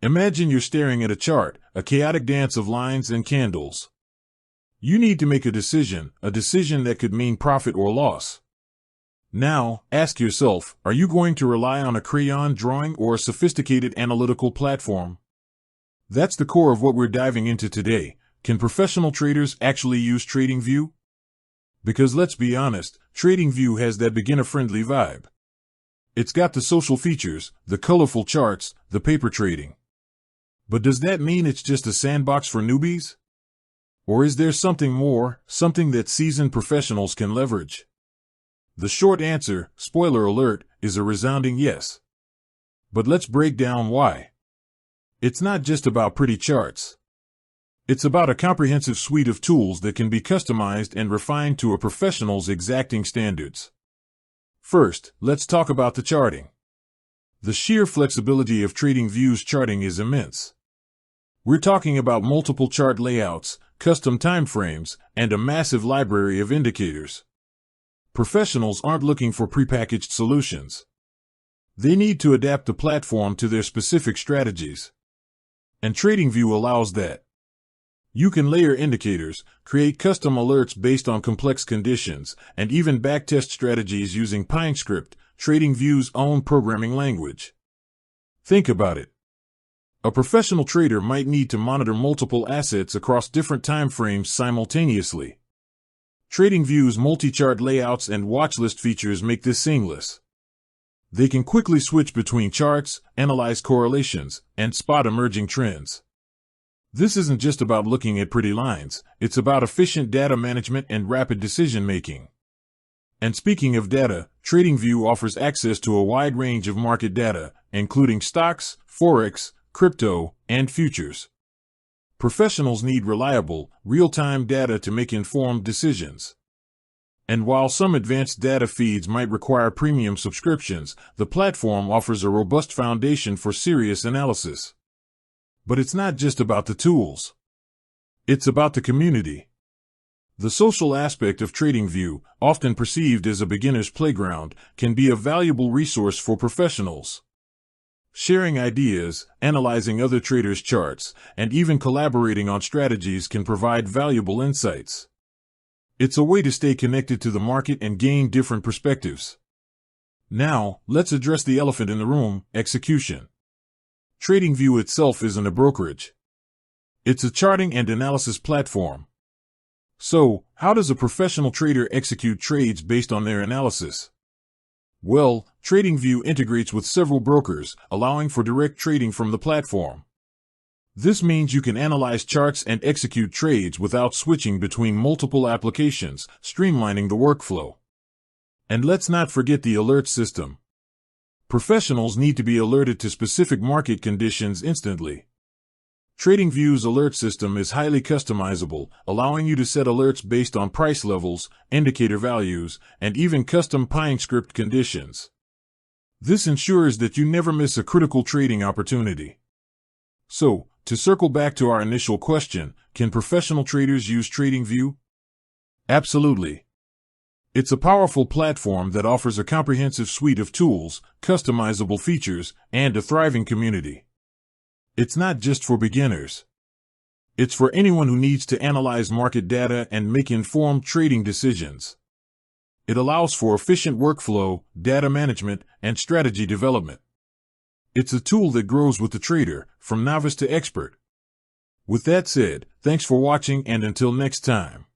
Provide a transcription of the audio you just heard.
Imagine you're staring at a chart, a chaotic dance of lines and candles. You need to make a decision that could mean profit or loss. Now, ask yourself, are you going to rely on a crayon drawing or a sophisticated analytical platform? That's the core of what we're diving into today. Can professional traders actually use TradingView? Because let's be honest, TradingView has that beginner-friendly vibe. It's got the social features, the colorful charts, the paper trading. But does that mean it's just a sandbox for newbies? Or is there something more, something that seasoned professionals can leverage? The short answer, spoiler alert, is a resounding yes. But let's break down why. It's not just about pretty charts. It's about a comprehensive suite of tools that can be customized and refined to a professional's exacting standards. First, let's talk about the charting. The sheer flexibility of TradingView's charting is immense. We're talking about multiple chart layouts, custom timeframes, and a massive library of indicators. Professionals aren't looking for prepackaged solutions. They need to adapt the platform to their specific strategies. And TradingView allows that. You can layer indicators, create custom alerts based on complex conditions, and even backtest strategies using PineScript, TradingView's own programming language. Think about it. A professional trader might need to monitor multiple assets across different time frames simultaneously. TradingView's multi-chart layouts and watchlist features make this seamless. They can quickly switch between charts, analyze correlations, and spot emerging trends. This isn't just about looking at pretty lines, it's about efficient data management and rapid decision-making. And speaking of data, TradingView offers access to a wide range of market data, including stocks, forex, crypto, and futures. Professionals need reliable, real-time data to make informed decisions. And while some advanced data feeds might require premium subscriptions, the platform offers a robust foundation for serious analysis. But it's not just about the tools. It's about the community. The social aspect of TradingView, often perceived as a beginner's playground, can be a valuable resource for professionals. Sharing ideas, analyzing other traders' charts, and even collaborating on strategies can provide valuable insights. It's a way to stay connected to the market and gain different perspectives. Now, let's address the elephant in the room, execution. TradingView itself isn't a brokerage. It's a charting and analysis platform. So, how does a professional trader execute trades based on their analysis? Well, TradingView integrates with several brokers, allowing for direct trading from the platform. This means you can analyze charts and execute trades without switching between multiple applications, streamlining the workflow. And let's not forget the alert system. Professionals need to be alerted to specific market conditions instantly. TradingView's alert system is highly customizable, allowing you to set alerts based on price levels, indicator values, and even custom PineScript conditions. This ensures that you never miss a critical trading opportunity. So, to circle back to our initial question, can professional traders use TradingView? Absolutely. It's a powerful platform that offers a comprehensive suite of tools, customizable features, and a thriving community. It's not just for beginners. It's for anyone who needs to analyze market data and make informed trading decisions. It allows for efficient workflow, data management, and strategy development. It's a tool that grows with the trader, from novice to expert. With that said, thanks for watching, and until next time.